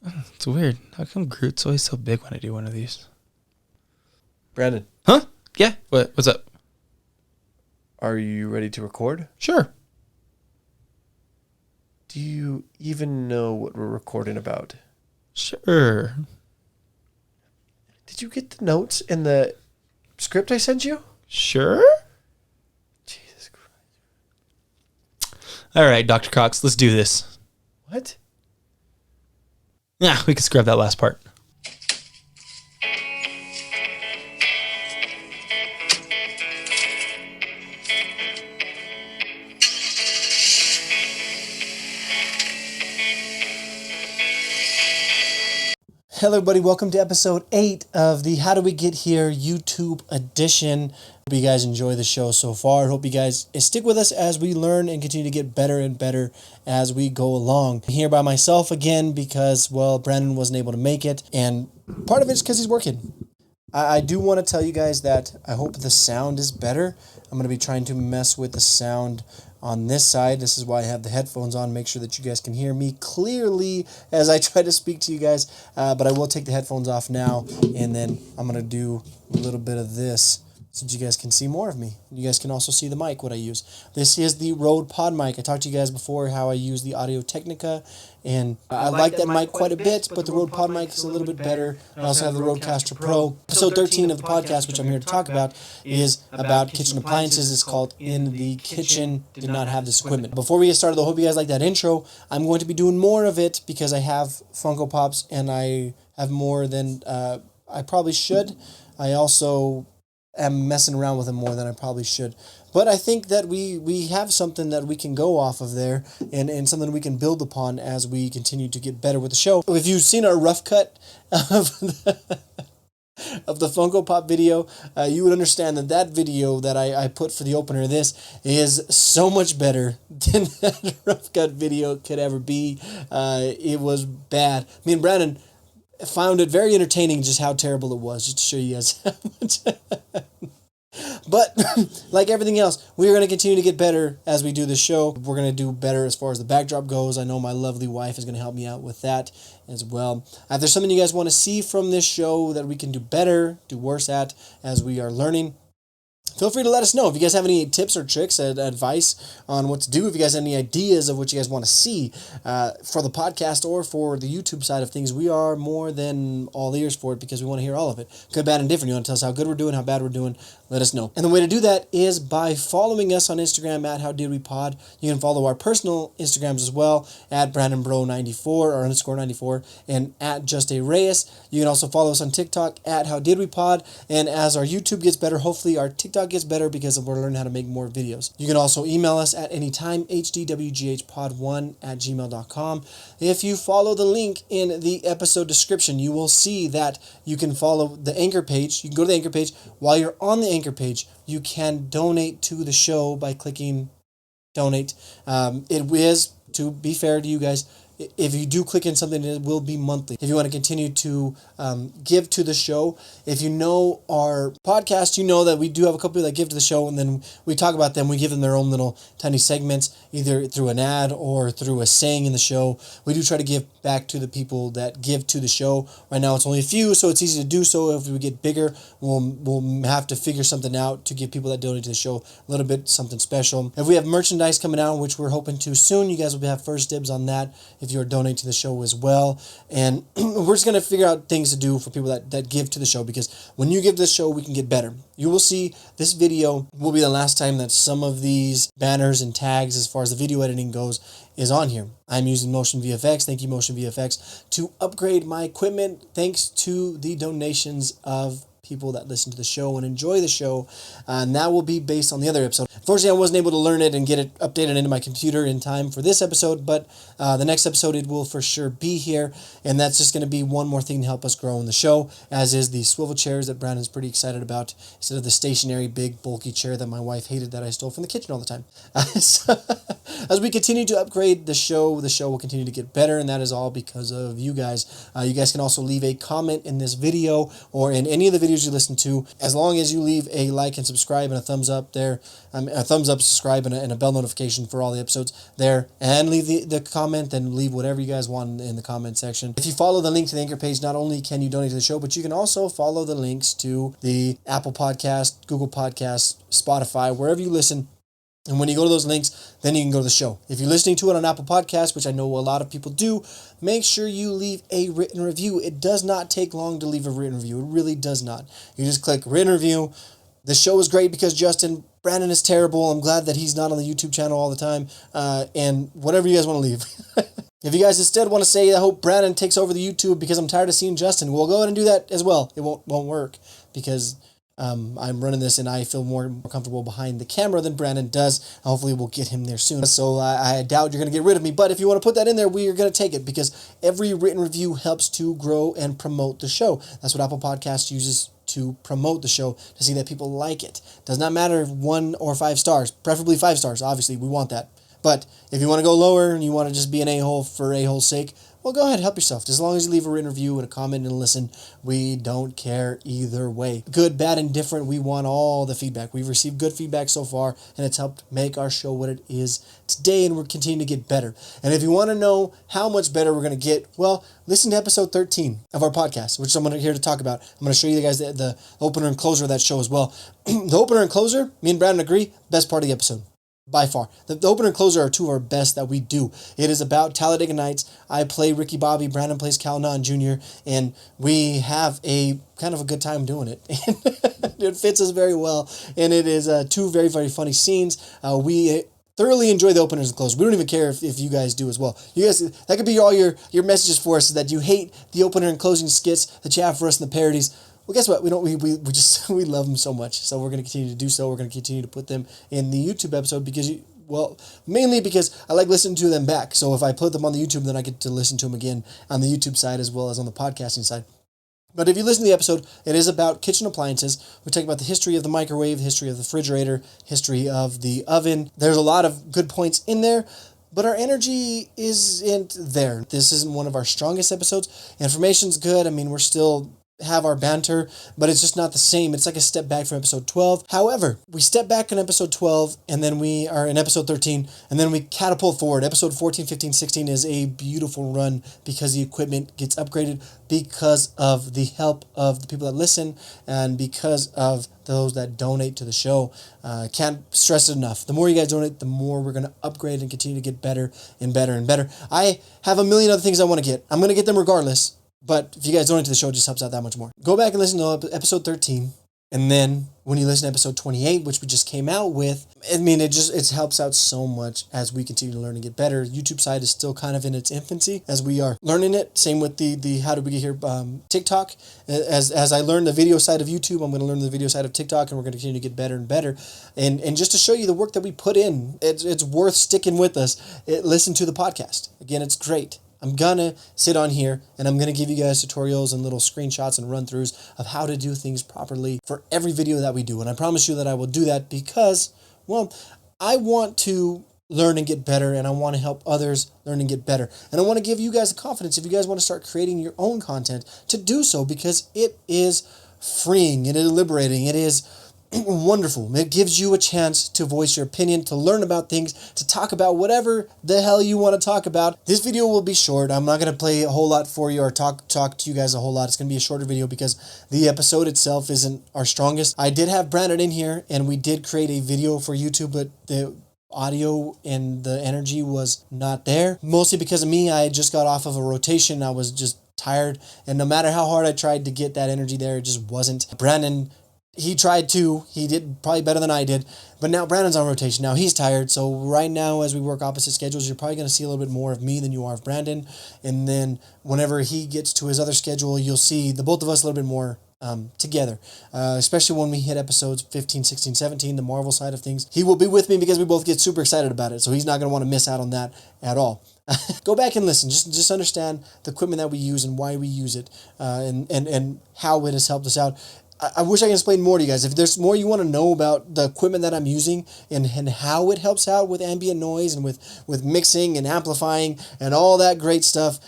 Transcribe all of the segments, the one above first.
It's weird. How come Groot's always so big when I do one of these? Brandon. Huh? Yeah? What's up? Are you ready to record? Sure. Do you even know what we're recording about? Sure. Did you get the notes in the script I sent you? Sure? Jesus Christ. All right, Dr. Cox, let's do this. What? Yeah, we can scrub that last part. Hello everybody, welcome to episode 8 of the How Do We Get Here YouTube edition. Hope you guys enjoy the show so far. Hope you guys stick with us as we learn and continue to get better and better as we go along. I'm here by myself again because, well, Brandon wasn't able to make it, and part of it's because he's working. I do want to tell you guys that I hope the sound is better. I'm going to be trying to mess with the sound on this side. This is why I have the headphones on, make sure that you guys can hear me clearly as I try to speak to you guys. But I will take the headphones off now, and then I'm going to do a little bit of this so that you guys can see more of me. You guys can also see the mic, what I use. This is the Rode Pod mic. I talked to you guys before how I use the Audio Technica, and I like that mic quite a bit, but the Rode Pod mic is a little bit better. I also have the Rodecaster Pro. Episode 13 of the podcast, which I'm here to talk about, is about kitchen appliances. It's called In the Kitchen. Did not have this equipment. Before we get started, I hope you guys like that intro. I'm going to be doing more of it because I have Funko Pops, and I have more than I probably should. I also am messing around with them more than I probably should. But I think that we have something that we can go off of there and something we can build upon as we continue to get better with the show. If you've seen our rough cut of the Funko Pop video, you would understand that video that I put for the opener of this is so much better than that rough cut video could ever be. It was bad. Me and Brandon found it very entertaining just how terrible it was, just to show you guys how much. But like everything else, we are going to continue to get better as we do this show. We're going to do better as far as the backdrop goes. I know my lovely wife is going to help me out with that as well. If there's something you guys want to see from this show that we can do better, do worse at as we are learning, feel free to let us know. If you guys have any tips or tricks, advice on what to do, if you guys have any ideas of what you guys want to see for the podcast or for the YouTube side of things, we are more than all ears for it because we want to hear all of it. Good, bad, and different. You want to tell us how good we're doing, how bad we're doing, let us know. And the way to do that is by following us on Instagram at HowDidWePod. You can follow our personal Instagrams as well at BrandonBro94 or _94 and at JustAReyes. You can also follow us on TikTok at HowDidWePod. And as our YouTube gets better, hopefully our TikTok gets better because we're learning how to make more videos. You can also email us at any time, hdwghpod1@gmail.com. If you follow the link in the episode description, you will see that you can follow the Anchor page. You can go to the Anchor page. While you're on the Anchor page, you can donate to the show by clicking donate. It is, to be fair to you guys, if you do click in something, it will be monthly. If you want to continue to give to the show, if you know our podcast, you know that we do have a couple that give to the show, and then we talk about them. We give them their own little tiny segments, either through an ad or through a saying in the show. We do try to give back to the people that give to the show. Right now, it's only a few, so it's easy to do so. If we get bigger, we'll have to figure something out to give people that donate to the show a little bit something special. If we have merchandise coming out, which we're hoping to soon, you guys will have first dibs on that if you're donating to the show as well. And we're just going to figure out things to do for people that give to the show, because when you give to the show, we can get better. You will see this video will be the last time that some of these banners and tags as far as the video editing goes is on here. I'm using Motion VFX. Thank you, Motion VFX, to upgrade my equipment thanks to the donations of people that listen to the show and enjoy the show, and that will be based on the other episode. Unfortunately, I wasn't able to learn it and get it updated into my computer in time for this episode, but the next episode it will for sure be here, and that's just going to be one more thing to help us grow in the show, as is the swivel chairs that Brandon's pretty excited about, instead of the stationary, big, bulky chair that my wife hated that I stole from the kitchen all the time. So, as we continue to upgrade the show will continue to get better, and that is all because of you guys. You guys can also leave a comment in this video or in any of the videos usually listen to. As long as you leave a like and subscribe and a thumbs up there, a thumbs up, subscribe, and a bell notification for all the episodes there, and leave the comment, then leave whatever you guys want in the comment section. If you follow the link to the Anchor page, not only can you donate to the show, but you can also follow the links to the Apple Podcast, Google Podcast, Spotify, wherever you listen. And when you go to those links, then you can go to the show. If you're listening to it on Apple Podcasts, which I know a lot of people do, make sure you leave a written review. It does not take long to leave a written review. It really does not. You just click written review. The show is great because Justin, Brandon is terrible. I'm glad that he's not on the YouTube channel all the time. And whatever you guys want to leave. If you guys instead want to say, I hope Brandon takes over the YouTube because I'm tired of seeing Justin, we'll go ahead and do that as well. It won't work because I'm running this and I feel more comfortable behind the camera than Brandon does. Hopefully we'll get him there soon. So I doubt you're going to get rid of me. But if you want to put that in there, we are going to take it because every written review helps to grow and promote the show. That's what Apple Podcasts uses to promote the show, to see that people like it. Does not matter if 1 or 5 stars, preferably 5 stars. Obviously, we want that. But if you want to go lower and you want to just be an a-hole for a-hole's sake, well, go ahead, help yourself. As long as you leave a written review and a comment and a listen, we don't care either way. Good, bad, and different, we want all the feedback. We've received good feedback so far, and it's helped make our show what it is today, and we're continuing to get better. And if you want to know how much better we're going to get, well, listen to episode 13 of our podcast, which I'm here to talk about. I'm going to show you guys the opener and closer of that show as well. The opener and closer, me and Brandon agree, best part of the episode. By far. The opener and closer are 2 of our best that we do. It is about Talladega Nights. I play Ricky Bobby, Brandon plays Cal Nahn Jr., and we have a kind of a good time doing it. It fits us very well, and it is 2 very, very funny scenes. We thoroughly enjoy the openers and closers. We don't even care if you guys do as well. You guys, that could be all your messages for us, is that you hate the opener and closing skits that you have for us in the parodies. Well, guess what? We love them so much. So we're going to continue to do so. We're going to continue to put them in the YouTube episode because, mainly because I like listening to them back. So if I put them on the YouTube, then I get to listen to them again on the YouTube side as well as on the podcasting side. But if you listen to the episode, it is about kitchen appliances. We talk about the history of the microwave, history of the refrigerator, history of the oven. There's a lot of good points in there, but our energy isn't there. This isn't one of our strongest episodes. Information's good. I mean, we're still have our banter, but it's just not the same. It's like a step back from episode 12. However, we step back in episode 12, and then we are in episode 13, and then we catapult forward. Episode 14, 15, 16 is a beautiful run because the equipment gets upgraded because of the help of the people that listen and because of those that donate to the show. Can't stress it enough. The more you guys donate, the more we're going to upgrade and continue to get better and better and better. I have a million other things I want to get. I'm going to get them regardless. But if you guys donate to the show, it just helps out that much more. Go back and listen to episode 13. And then when you listen to episode 28, which we just came out with, I mean, it helps out so much as we continue to learn and get better. YouTube side is still kind of in its infancy as we are learning it. Same with the How Did We Get Here TikTok. As I learn the video side of YouTube, I'm going to learn the video side of TikTok, and we're going to continue to get better and better. And just to show you the work that we put in, it's worth sticking with us. Listen to the podcast. Again, it's great. I'm going to sit on here and I'm going to give you guys tutorials and little screenshots and run-throughs of how to do things properly for every video that we do. And I promise you that I will do that because, well, I want to learn and get better, and I want to help others learn and get better. And I want to give you guys the confidence, if you guys want to start creating your own content, to do so, because it is freeing, it is liberating, it is wonderful. It gives you a chance to voice your opinion, to learn about things, to talk about whatever the hell you want to talk about. This video will be short. I'm not going to play a whole lot for you or talk to you guys a whole lot. It's going to be a shorter video because the episode itself isn't our strongest. I did have Brandon in here, and we did create a video for YouTube, but the audio and the energy was not there. Mostly because of me. I just got off of a rotation. I was just tired, and no matter how hard I tried to get that energy there, it just wasn't. Brandon, he tried to. He did probably better than I did. But now Brandon's on rotation. Now he's tired. So right now, as we work opposite schedules, you're probably going to see a little bit more of me than you are of Brandon. And then whenever he gets to his other schedule, you'll see the both of us a little bit more together. Especially when we hit episodes 15, 16, 17, the Marvel side of things. He will be with me because we both get super excited about it. So he's not going to want to miss out on that at all. Go back and listen. Just understand the equipment that we use and why we use it, and how it has helped us out. I wish I could explain more to you guys. If there's more you want to know about the equipment that I'm using and how it helps out with ambient noise and with mixing and amplifying and all that great stuff,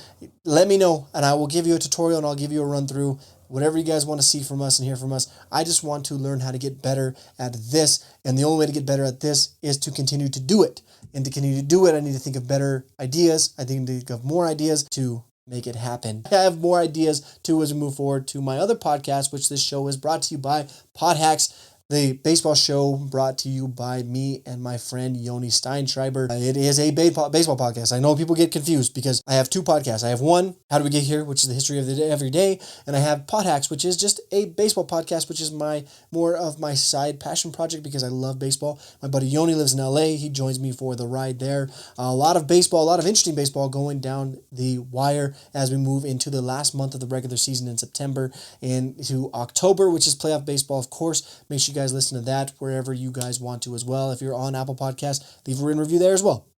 let me know, and I will give you a tutorial and I'll give you a run through whatever you guys want to see from us and hear from us. I just want to learn how to get better at this. And the only way to get better at this is to continue to do it. And to continue to do it, I need to think of better ideas. I need to think of more ideas to make it happen. I have more ideas too as we move forward to my other podcast, which this show is brought to you by Pod Hacks, the baseball show brought to you by me and my friend Yoni Steinschreiber. It is a baseball podcast. I know people get confused because I have two podcasts. I have one, How Do We Get Here, which is the history of the day every day, and I have Pod Hacks, which is just a baseball podcast, which is more of my side passion project because I love baseball. My buddy Yoni lives in LA. He joins me for the ride there. A lot of baseball, a lot of interesting baseball going down the wire as we move into the last month of the regular season in September and to October, which is playoff baseball, of course. Make sure you guys listen to that wherever you guys want to as well. If you're on Apple Podcasts, leave a written review there as well.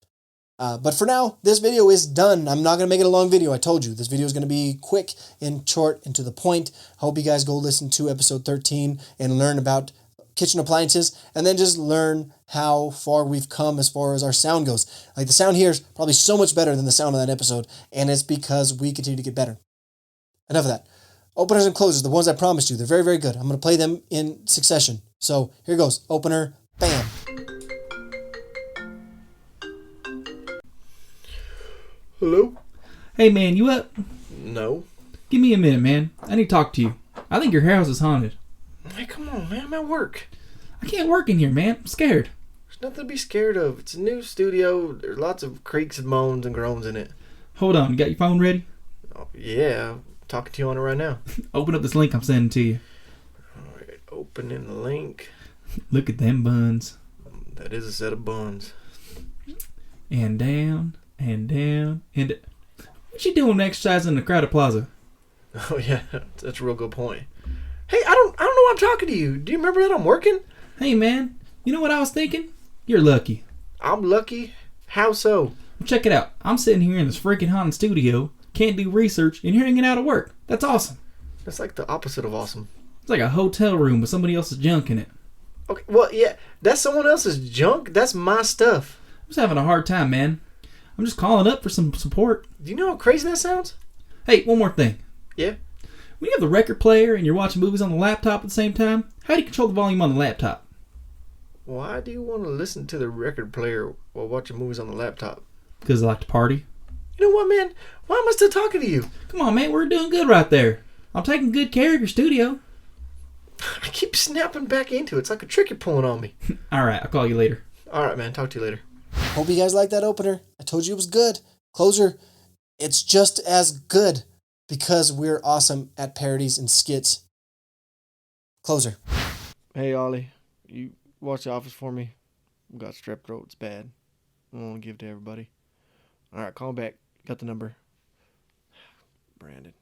But for now, this video is done. I'm not going to make it a long video. I told you this video is going to be quick and short and to the point. Hope you guys go listen to episode 13 and learn about kitchen appliances and then just learn how far we've come as far as our sound goes. Like the sound here is probably so much better than the sound of that episode, and it's because we continue to get better. Enough of that. Openers and closers, the ones I promised you, they're very, very good. I'm going to play them in succession. So here goes. Opener, bam. Hello? Hey, man, you up? No. Give me a minute, man. I need to talk to you. I think your house is haunted. Hey, come on, man. I'm at work. I can't work in here, man. I'm scared. There's nothing to be scared of. It's a new studio. There's lots of creaks and moans and groans in it. Hold on. You got your phone ready? Oh, yeah. I'm talking to you on it right now. Open up this link I'm sending to you. All right. Opening the link. Look at them buns. That is a set of buns. And down, and down, and... What you doing exercising in the crowded plaza? Oh, yeah. That's a real good point. Hey, I don't know why I'm talking to you. Do you remember that I'm working? Hey, man. You know what I was thinking? You're lucky. I'm lucky? How so? Well, check it out. I'm sitting here in this freaking haunted studio, can't do research, and you're hanging out at work. That's awesome. That's like the opposite of awesome. It's like a hotel room with somebody else's junk in it. Okay, well, yeah, that's someone else's junk. That's my stuff. I'm just having a hard time, man. I'm just calling up for some support. Do you know how crazy that sounds? Hey, one more thing. Yeah? When you have the record player and you're watching movies on the laptop at the same time, how do you control the volume on the laptop? Why do you want to listen to the record player while watching movies on the laptop? Because I like to party. You know what, man? Why am I still talking to you? Come on, man. We're doing good right there. I'm taking good care of your studio. I keep snapping back into it. It's like a trick you're pulling on me. All right. I'll call you later. All right, man. Talk to you later. Hope you guys like that opener. I told you it was good. Closer, it's just as good because we're awesome at parodies and skits. Closer. Hey, Ollie. You watch The Office for me? I've got strep throat. It's bad. I don't want to give it to everybody. All right, call back. Got the number. Brandon.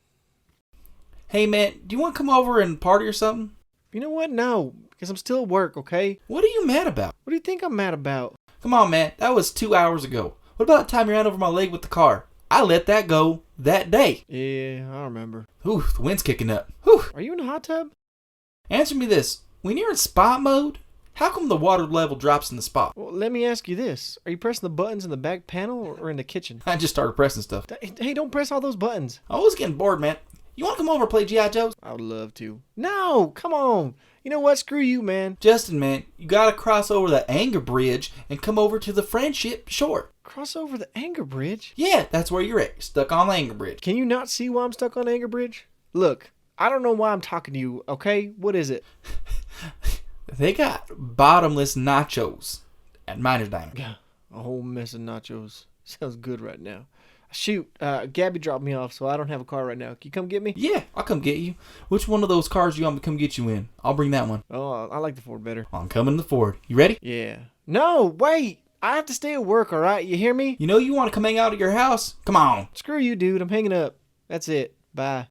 Hey, man. Do you want to come over and party or something? You know what? No, because I'm still at work, okay? What are you mad about? What do you think I'm mad about? Come on, man. That was 2 hours ago. What about the time you ran over my leg with the car? I let that go that day. Yeah, I remember. Ooh, the wind's kicking up. Whew. Are you in a hot tub? Answer me this. When you're in spot mode, how come the water level drops in the spot? Well, let me ask you this. Are you pressing the buttons in the back panel or in the kitchen? I just started pressing stuff. Hey, don't press all those buttons. I was getting bored, man. You want to come over and play G.I. Joes? I would love to. No, come on. You know what? Screw you, man. Justin, man, you gotta cross over the anger bridge and come over to the friendship shore. Cross over the anger bridge? Yeah, that's where you're at. Stuck on the anger bridge. Can you not see why I'm stuck on the anger bridge? Look, I don't know why I'm talking to you, okay? What is it? They got bottomless nachos at Miner's Diner. Yeah, a whole mess of nachos. Sounds good right now. Shoot, Gabby dropped me off, so I don't have a car right now. Can you come get me? Yeah, I'll come get you. Which one of those cars do you want me to come get you in? I'll bring that one. Oh, I like the Ford better. I'm coming in the Ford. You ready? Yeah. No, wait. I have to stay at work, all right? You hear me? You know you want to come hang out at your house? Come on. Screw you, dude. I'm hanging up. That's it. Bye.